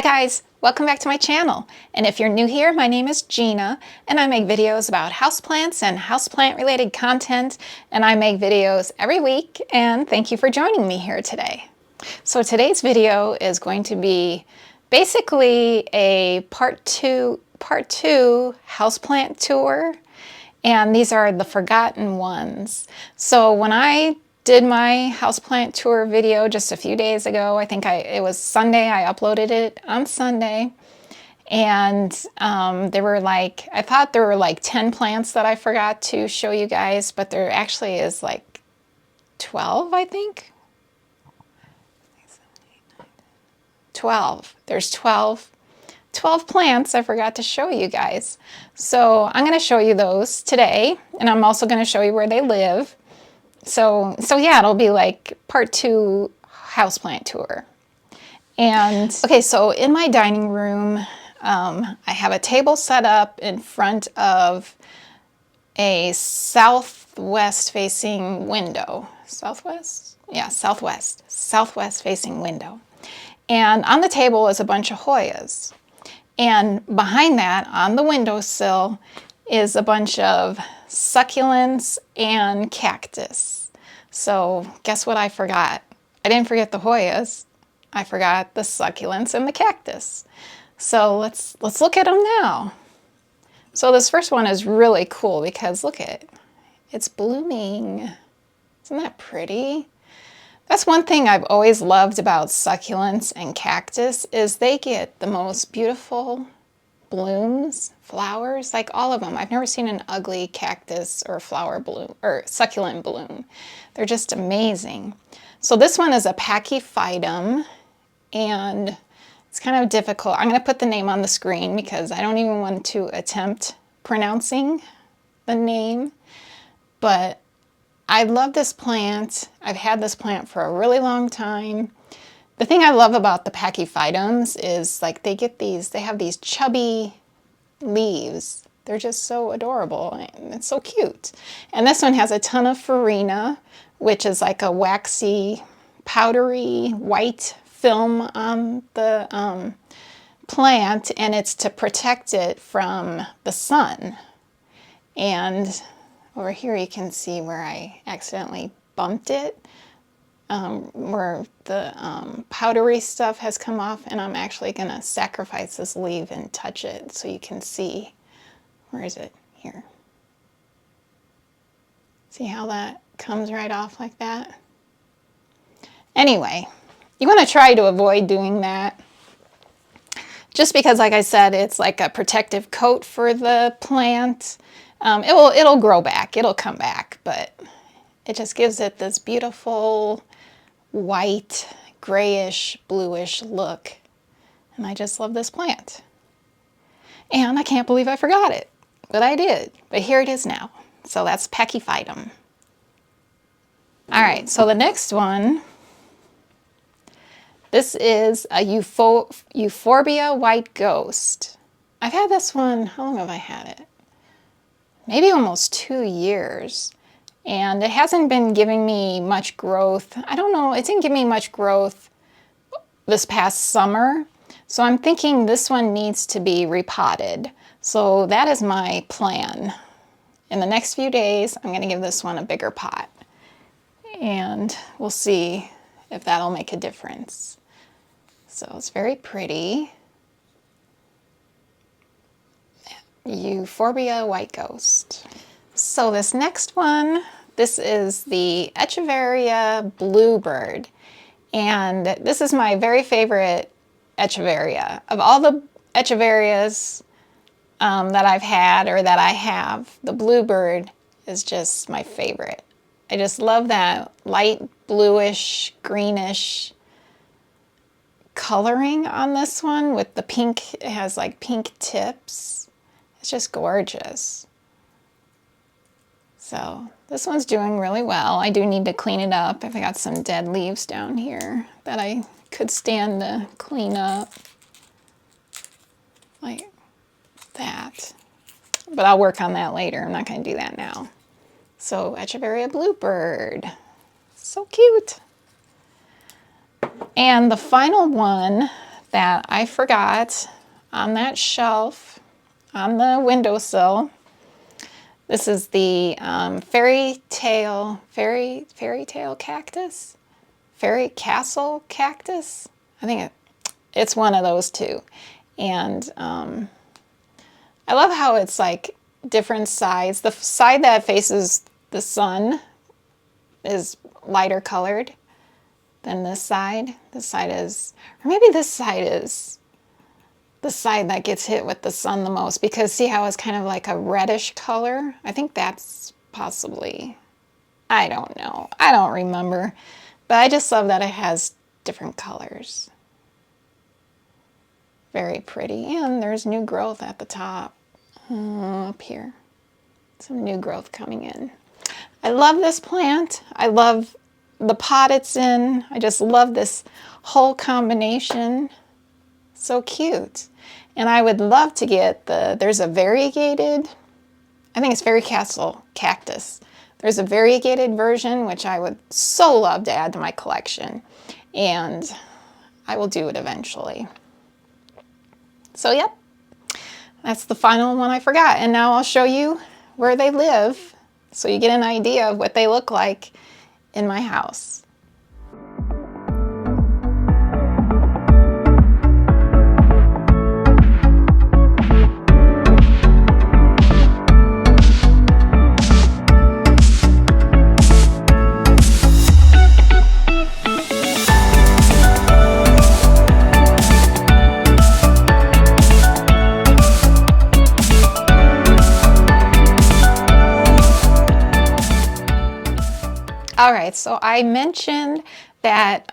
Hi guys, welcome back to my channel. And if you're new here, my name is Gina and I make videos about houseplants and houseplant related content, and I make videos every week, and thank you for joining me here today. So today's video is going to be basically a part two houseplant tour, and these are the forgotten ones. So when I did my houseplant tour video just a few days ago, I think it was Sunday, I uploaded it on Sunday, and there were I thought there were like 10 plants that I forgot to show you guys, but there actually is like 12, I think. 12. There's 12 plants I forgot to show you guys. So I'm going to show you those today, and I'm also going to show you where they live. So yeah, it'll be like part two houseplant tour. And okay, so in my dining room, I have a table set up in front of a southwest facing window. Southwest? Yeah, southwest facing window. And on the table is a bunch of Hoyas. And behind that, on the windowsill, is a bunch of succulents and cactus. So guess what I forgot? I didn't forget the Hoyas. I forgot the succulents and the cactus. So let's look at them now. So this first one is really cool because look at it. It's blooming. Isn't that pretty? That's one thing I've always loved about succulents and cactus is they get the most beautiful blooms, flowers, like all of them. I've never seen an ugly cactus or flower bloom or succulent bloom. They're just amazing. So this one is a pachyphytum, and it's kind of difficult. I'm going to put the name on the screen because I don't even want to attempt pronouncing the name, but I love this plant. I've had this plant for a really long time. The thing I love about the pachyphytums is like they have these chubby leaves. They're just so adorable and it's so cute. And this one has a ton of farina, which is like a waxy, powdery white film on the plant, and it's to protect it from the sun. And over here you can see where I accidentally bumped it. Where the powdery stuff has come off, and I'm actually going to sacrifice this leaf and touch it so you can see. Where is it? Here. See how that comes right off like that? Anyway, you want to try to avoid doing that. Just because, like I said, it's like a protective coat for the plant. It'll grow back. It'll come back, but it just gives it this beautiful white, grayish, bluish look. And I just love this plant. And I can't believe I forgot it, but I did. But here it is now. So that's pachyphytum. All right, so the next one, this is a Euphorbia white ghost. I've had this one, how long have I had it? Maybe almost 2 years. And it hasn't been giving me much growth. I don't know, it didn't give me much growth this past summer. So I'm thinking this one needs to be repotted. So that is my plan. In the next few days, I'm going to give this one a bigger pot. And we'll see if that'll make a difference. So it's very pretty. Euphorbia white ghost. So this next one, this is the Echeveria bluebird, and this is my very favorite Echeveria. Of all the Echeverias that I've had or that I have, the bluebird is just my favorite. I just love that light bluish, greenish coloring on this one with the pink. It has like pink tips. It's just gorgeous. So this one's doing really well. I do need to clean it up. I've got some dead leaves down here that I could stand to clean up. Like that. But I'll work on that later. I'm not going to do that now. So Echeveria bluebird. So cute. And the final one, that I forgot on that shelf on the windowsill. This is the fairy tale cactus? Fairy castle cactus? I think it's one of those two. And I love how it's like different sides. The side that faces the sun is lighter colored than this side. This side is, or maybe this side is the side that gets hit with the sun the most, because see how it's kind of like a reddish color? I think that's possibly, I don't know. I don't remember. But I just love that it has different colors. Very pretty. And there's new growth at the top. Up here. Some new growth coming in. I love this plant. I love the pot it's in. I just love this whole combination. So cute. And I would love to get there's a variegated, I think it's fairy castle cactus. There's a variegated version, which I would so love to add to my collection. And I will do it eventually. So yep, that's the final one I forgot. And now I'll show you where they live so you get an idea of what they look like in my house. All right, so I mentioned that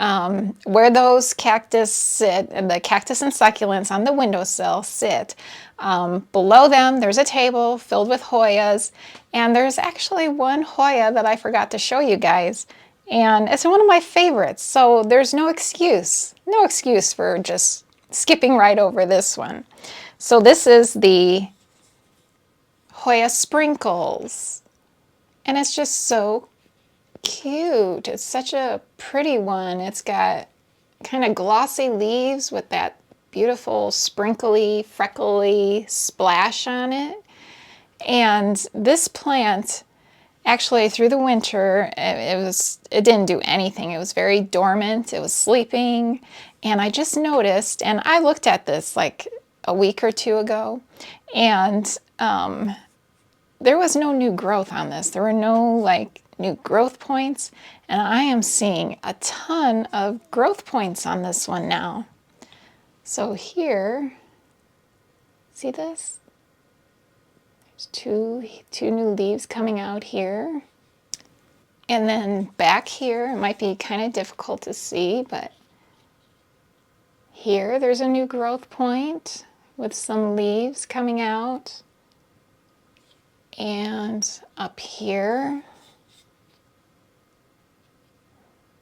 where those cactus sit, the cactus and succulents on the windowsill sit, below them there's a table filled with Hoyas, and there's actually one Hoya that I forgot to show you guys, and it's one of my favorites, so there's no excuse for just skipping right over this one. So this is the Hoya Sprinkles, and it's just so cute. It's such a pretty one. It's got kind of glossy leaves with that beautiful sprinkly, freckly splash on it. And this plant, actually through the winter, it didn't do anything. It was very dormant. It was sleeping. And I just noticed, and I looked at this like a week or two ago, and there was no new growth on this. There were no like new growth points, and I am seeing a ton of growth points on this one now. So here, see this? There's two new leaves coming out here. And then back here, it might be kind of difficult to see, but here there's a new growth point with some leaves coming out. And up here,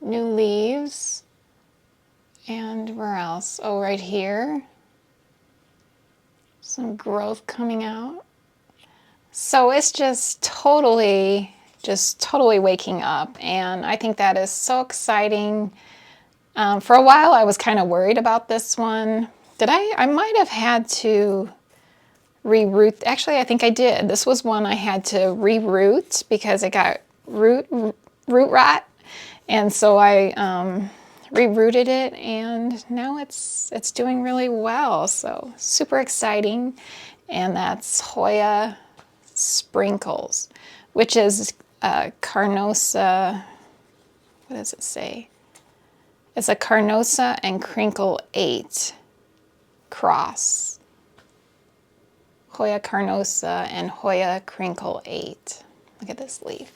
new leaves. And where else? Oh, right here. Some growth coming out. So it's just totally waking up. And I think that is so exciting. For a while, I was kind of worried about this one. I might have had to reroot. Actually, I think I did. This was one I had to reroot because it got root rot. And so I rerouted it, and now it's doing really well. So super exciting. And that's Hoya Sprinkles, which is Carnosa. What does it say? It's a Carnosa and Crinkle 8 cross. Hoya Carnosa and Hoya Crinkle 8. Look at this leaf.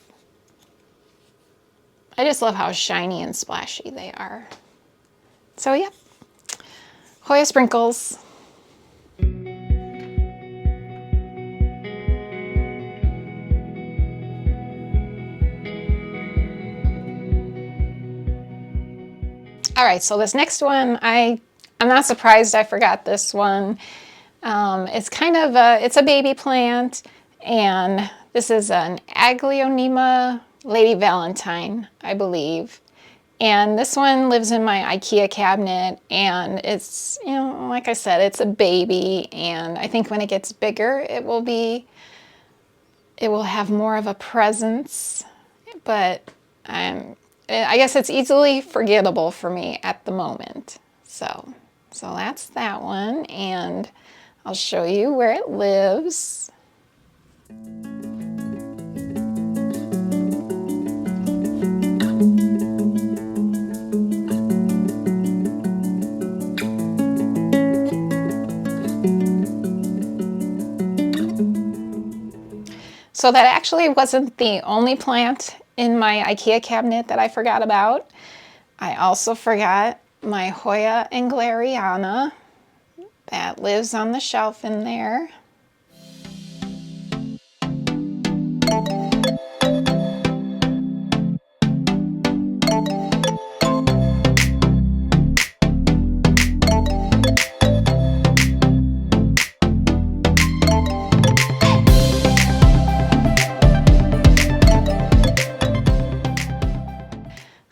I just love how shiny and splashy they are. So yeah, Hoya Sprinkles. All right, so this next one, I'm not surprised I forgot this one. It's kind of it's a baby plant, and this is an Aglaonema Lady Valentine, I believe. And this one lives in my IKEA cabinet, and it's, you know, like I said, it's a baby, and I think when it gets bigger, it will have more of a presence, but I guess it's easily forgettable for me at the moment. So that's that one, and I'll show you where it lives. So that actually wasn't the only plant in my IKEA cabinet that I forgot about. I also forgot my Hoya and glariana that lives on the shelf in there.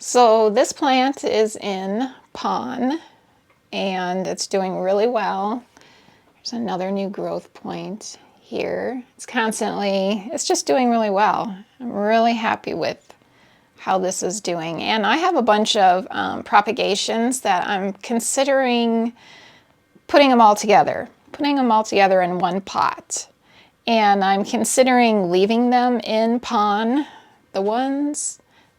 So this plant is in pon, and it's doing really well. There's another new growth point here. It's just doing really well. I'm really happy with how this is doing. And I have a bunch of propagations that I'm considering putting them all together in one pot. And I'm considering leaving them in pon.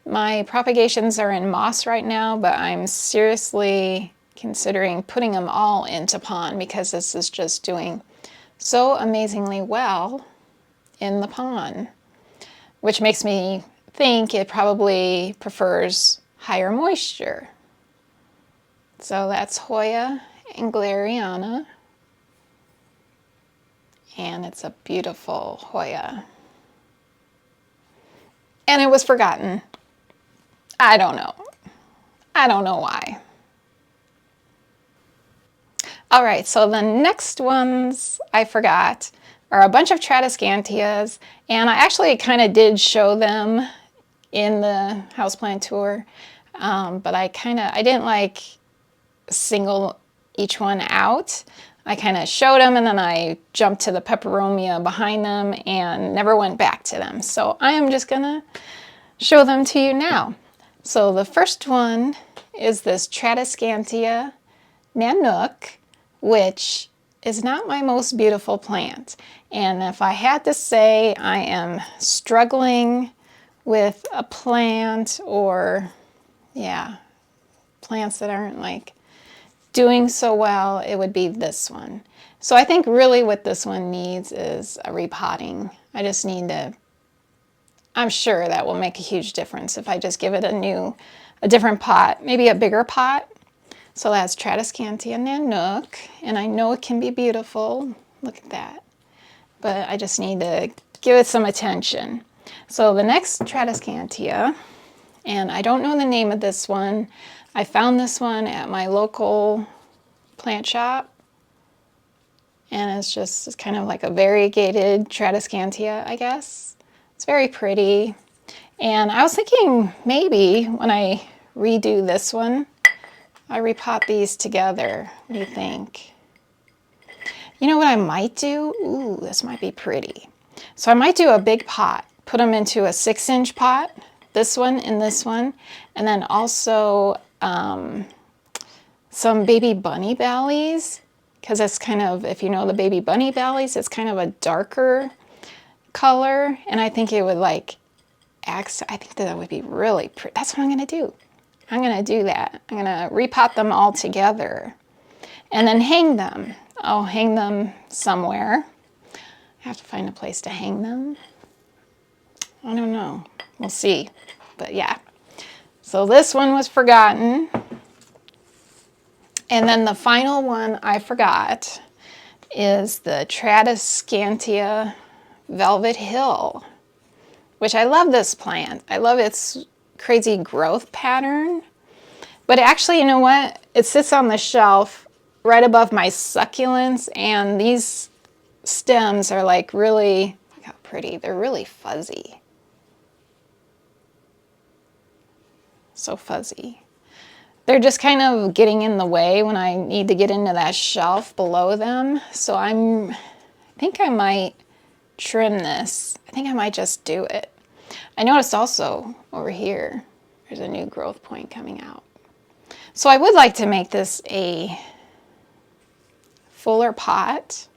My propagations are in moss right now, but I'm seriously considering putting them all into pon because this is just doing so amazingly well in the pon, which makes me think it probably prefers higher moisture. So that's Hoya and glariana, and it's a beautiful Hoya. And it was forgotten. I don't know why. All right, so the next ones I forgot are a bunch of Tradescantias, and I actually kind of did show them in the Houseplant Tour, but I didn't like single each one out. I kind of showed them, and then I jumped to the peperomia behind them and never went back to them. So I am just gonna show them to you now. So the first one is this Tradescantia Nanook, which is not my most beautiful plant. And if I had to say I am struggling with a plant, or plants that aren't like doing so well, it would be this one. So I think really what this one needs is a repotting. I'm sure that will make a huge difference if I just give it a different pot, maybe a bigger pot. So that's Tradescantia Nanook, and I know it can be beautiful. Look at that. But I just need to give it some attention. So the next Tradescantia, and I don't know the name of this one. I found this one at my local plant shop, and it's kind of like a variegated Tradescantia, I guess. It's very pretty. And I was thinking maybe when I redo this one, I repot these together. What do you think? You know what I might do? Ooh, this might be pretty. So I might do a big pot, put them into a 6-inch pot, this one and this one, and then also some baby bunny bellies, because it's kind of, if you know the baby bunny bellies, it's kind of a darker color, and I think it would I think that would be really pretty. That's what I'm gonna do. I'm gonna do that. I'm gonna repot them all together and then hang them. I'll hang them somewhere. I have to find a place to hang them. I don't know. We'll see. But yeah. So this one was forgotten. And then the final one I forgot is the Tradescantia Velvet Hill, which I love this plant. I love its crazy growth pattern. But actually, you know what? It sits on the shelf right above my succulents, and these stems are like really, look how pretty, they're really fuzzy. so fuzzy. They're just kind of getting in the way when I need to get into that shelf below them. So I think I might trim this. I think I might just do it. I noticed also over here, there's a new growth point coming out. So I would like to make this a fuller pot.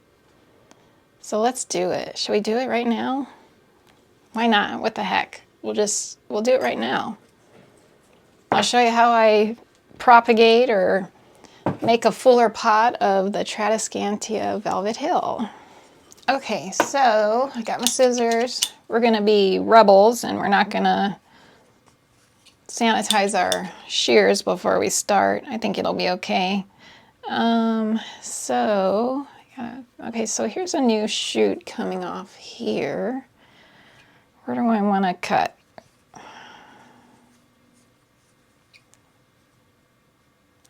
So let's do it. Should we do it right now? Why not? What the heck? We'll do it right now. I'll show you how I propagate or make a fuller pot of the Tradescantia Velvet Hill. Okay, so I got my scissors. We're gonna be rebels and we're not gonna sanitize our shears before we start. I think it'll be okay. Okay, so here's a new shoot coming off here. Where do I want to cut? I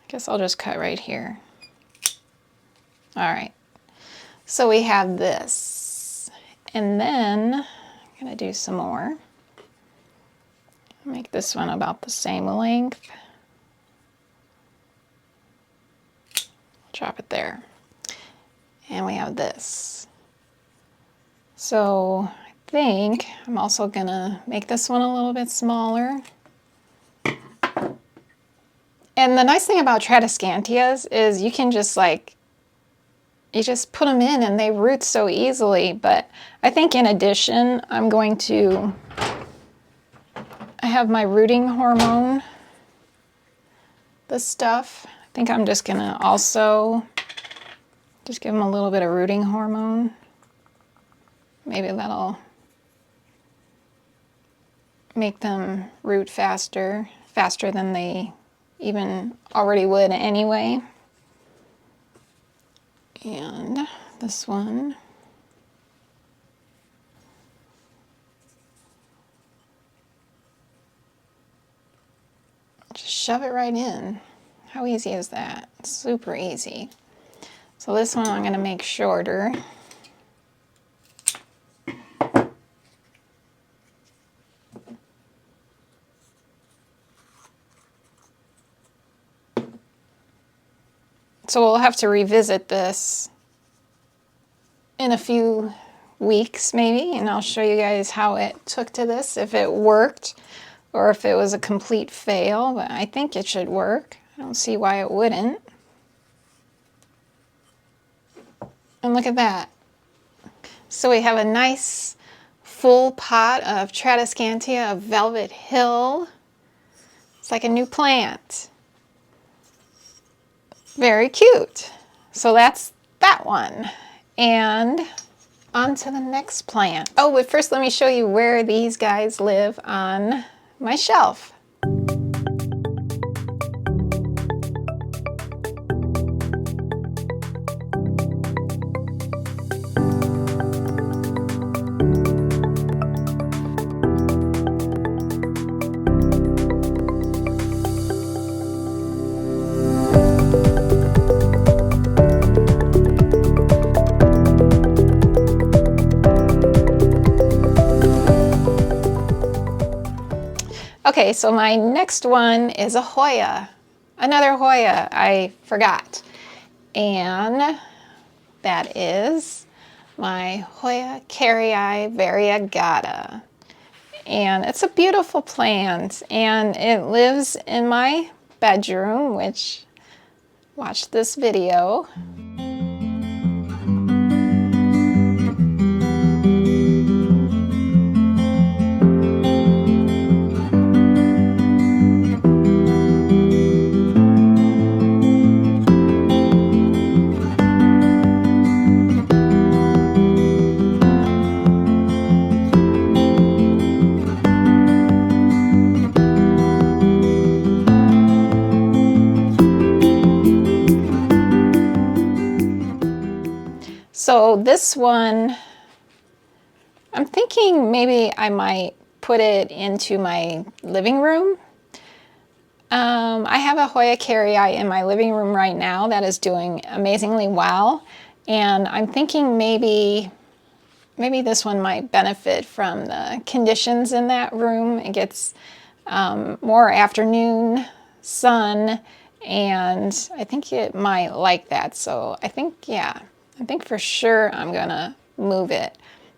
guess I'll just cut right here. All right, so we have this. And then I'm gonna do some more. Make this one about the same length. Drop it there. And we have this. So I think I'm also gonna make this one a little bit smaller. And the nice thing about Tradescantias is you can just you just put them in and they root so easily. But I think in addition, I have my rooting hormone, this stuff. I think I'm just gonna also just give them a little bit of rooting hormone. Maybe that'll make them root faster than they even already would anyway. And this one. Just shove it right in. How easy is that? Super easy. So this one I'm going to make shorter. So we'll have to revisit this in a few weeks maybe, and I'll show you guys how it took to this, if it worked or if it was a complete fail, but I think it should work. I don't see why it wouldn't. And look at that. So we have a nice full pot of Tradescantia Velvet Hill. It's like a new plant. Very cute. So that's that one. And on to the next plant. Oh, but first let me show you where these guys live on my shelf. Okay, so my next one is a Hoya. Another Hoya, I forgot. And that is my Hoya variagata. And it's a beautiful plant, and it lives in my bedroom, which, watch this video. So this one, I'm thinking maybe I might put it into my living room. I have a Hoya in my living room right now that is doing amazingly well. And I'm thinking maybe this one might benefit from the conditions in that room. It gets more afternoon sun, and I think it might like that. So I think, yeah, I think for sure I'm gonna move it.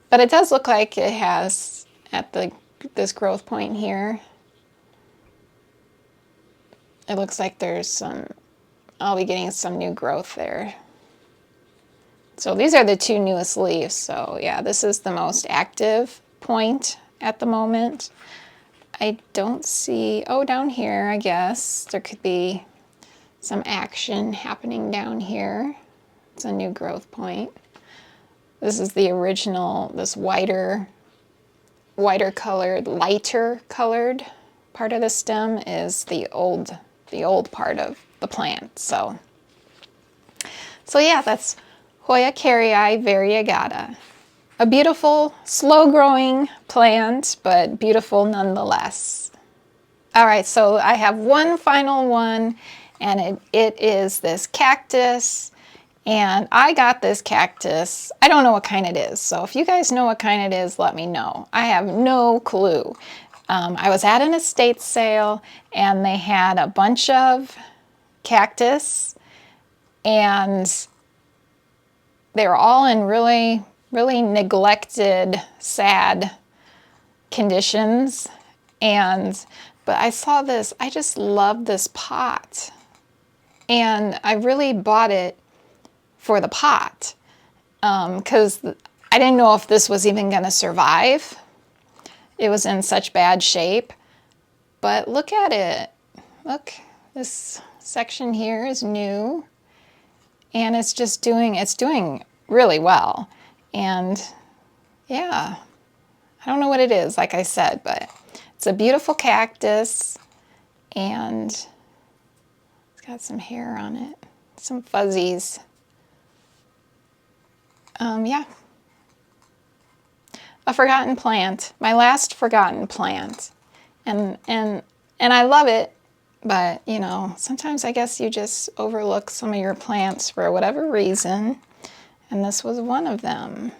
But it does look like it has at this growth point here. It looks like there's some, I'll be getting some new growth there. So these are the two newest leaves. So yeah, this is the most active point at the moment. I don't see, oh, down here, I guess there could be some action happening down here. It's a new growth point. This is the original, this lighter colored part of the stem is the old part of the plant. So yeah, that's Hoya variagata. A beautiful, slow-growing plant, but beautiful nonetheless. All right, so I have one final one, and it is this cactus. And I got this cactus. I don't know what kind it is, so if you guys know what kind it is, let me know. I have no clue. I was at an estate sale, and they had a bunch of cactus, and they were all in really, really neglected, sad conditions. But I saw this, I just love this pot. And I really bought it for the pot because I didn't know if this was even going to survive. It was in such bad shape. But look at it. Look, this section here is new. And it's doing really well. And yeah, I don't know what it is, like I said, but it's a beautiful cactus, and it's got some hair on it, some fuzzies. Yeah, a forgotten plant, my last forgotten plant, and I love it, but you know, sometimes I guess you just overlook some of your plants for whatever reason, and this was one of them.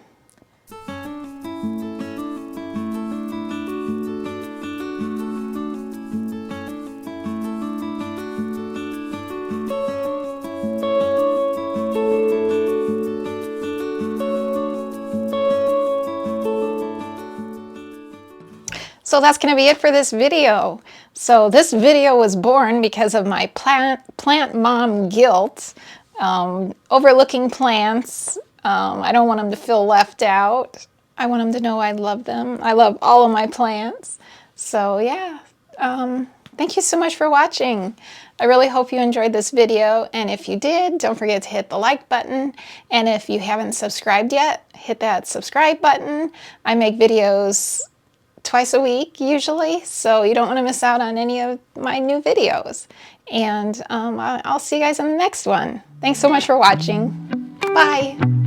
So that's going to be it for this video. So this video was born because of my plant mom guilt, overlooking plants. I don't want them to feel left out. I want them to know I love them. I love all of my plants. So yeah, thank you so much for watching. I really hope you enjoyed this video, and if you did, don't forget to hit the like button, and if you haven't subscribed yet, hit that subscribe button. I make videos twice a week usually, so you don't want to miss out on any of my new videos. And I'll see you guys in the next one. Thanks so much for watching. Bye.